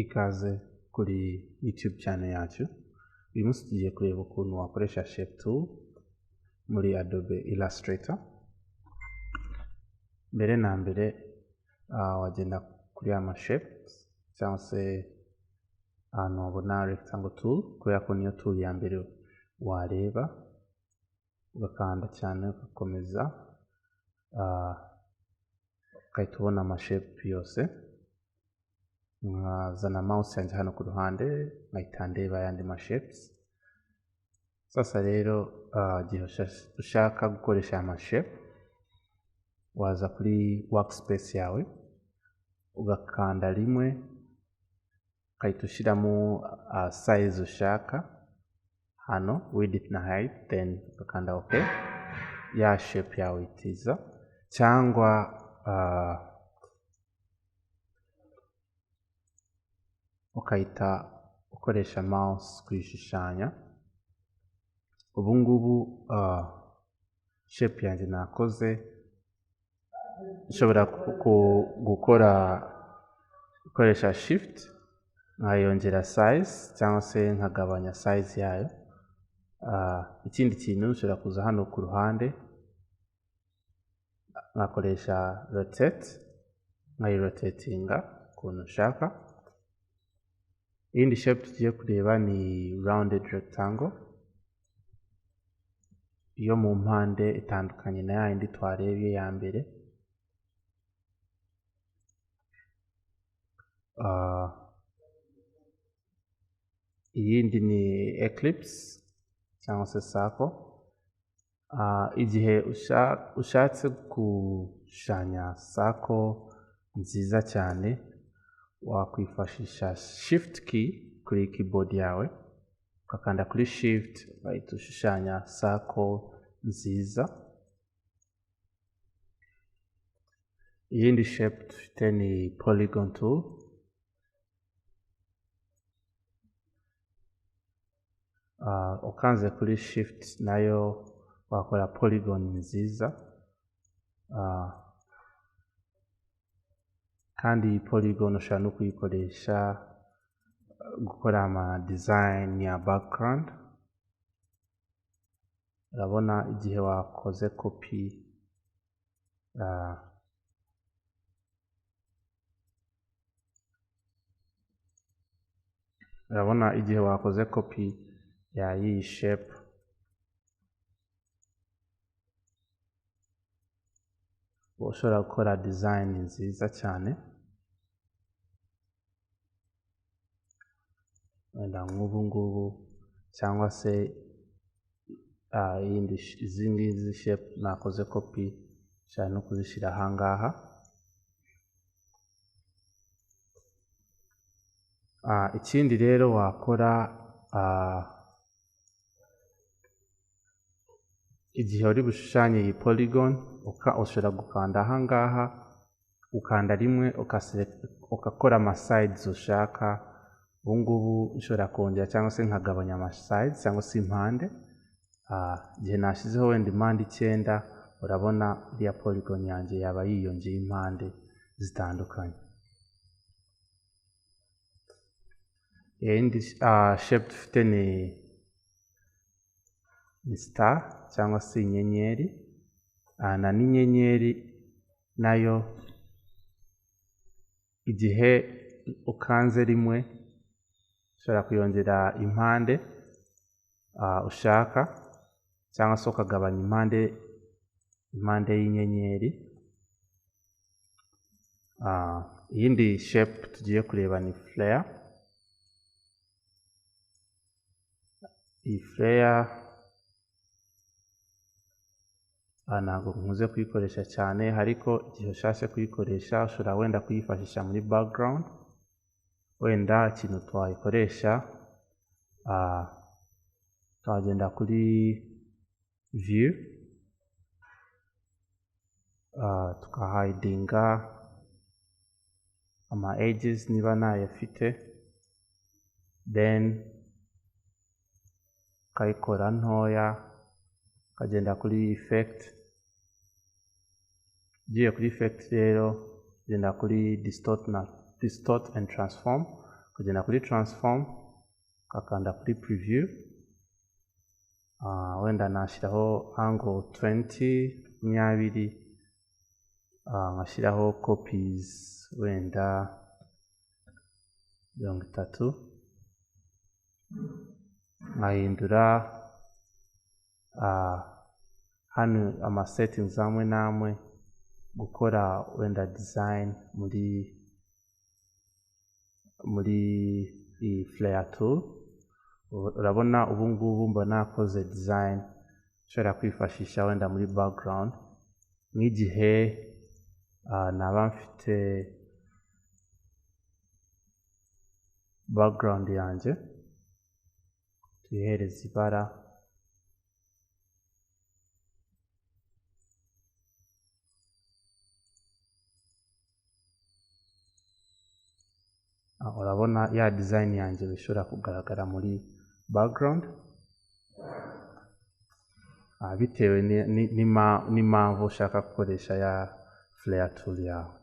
Ikaze kuri YouTube channel yacu. Uyu munsi tugiye kureba ukuntu wakoresha shape tool muri Adobe Illustrator. Mbere na mbere wagenda kuri ama shapes cyangwa se ahantu wabona rectangle tool, kubera ko niyo tool ya mbere wareba, ugakanda cyane ugakomeza ukahita ubona ama shape yose. Nkazana mouse yanjye hano ku ruhande nkahita ndeba ayandi ma shapes. Sasa rero igihe ushaka gukoresha ama shape, waza kuri workspace yawe ugakanda rimwe, ukahita ushyiramo size ushaka hano, width na height, then ugakanda OK. Ya shape yawe itiza, cyangwa ukahita ukoresha mouse kuyishushanya. Ubu ngubu shape yanjye nakoze, ushobora gukoresha shift nkayongera size cyangwa se nkagabanya size yayo. Ikindi kintu ushobora kuza hano ku ruhande nkakoresha rotate, nkayirotatinga ukuntu ushaka. Iyindi shape tugiye kureba ni rounded rectangle, iyo mu mpande itandukanye na yindi twarebye ya mbere. Iyindi ni eclipse cyangwa se circle. Igihe ushatse gushushanya circle nziza cyane, wakwifashisha shift key kuri keyboard yawe, ukakanda kuri shift ugahita ushushanya circle nziza. Iyindi shape dufite ni polygon tool. Ukanze kuri shift nayo wakora polygon nziza. Kandi polygon ushobora no kuyikoresha gukora ama design ya background. Urabona igihe wakoze copy ya iyi shape, ushobora gukora design nziza cyane. Wenda nk'ubu ngubu, cyangwa se izi shape nakoze copy nshaka no kuzishyira aha ngaha. Ikindi rero wakora igihe uri bushushanye iyi polygon, ushobora gukanda aha ngaha, ukanda rimwe ugakora ama sides ushaka. Ubu ngubu ushobora kongera cyangwa se nkagabanya ama sides cyangwa se impande. Igihe nashyizeho wenda impande 9, urabona iriya polygon yanjye yaba yiyongeye impande zitandukanye. Iyindi shape dufite ni star cyangwa se inyenyeri. Na n'inyenyeri nayo igihe ukanze rimwe, ushobora kuyongera impande ushaka, cyangwa se ukagabanya impande y'inyenyeri. Iyindi shape tugiye kureba ni flare. Iyi flare ntabwo nkunze kuyikoresha cyane, ariko igihe ushatse kuyikoresha ushobora wenda kuyifashisha muri background. Wenda ikintu twayikoresha, twagenda kuri view, tukahidinga ama edges niba nayafite, then ukayikora ntoya, ukagenda kuri effect. Ugiye kuri effect rero, genda kuri distort and transform, kugenda kuri transform ukakanda kuri preview, wenda nashyiraho angle 20 nkashyiraho copies wenda 30, nkahindura hano ama settings amwe namwe gukora wenda design muri iyi flare tool. Urabona ubu ngubu mba nakoze design nshobora kwifashisha wenda muri background, nk'igihe naba mfite background yanjye tuyihereza ibara, urabona ya design yanjye bishobora kugaragara muri background bitewe n'impamvu ushaka gukoresha ya flare tool yawe.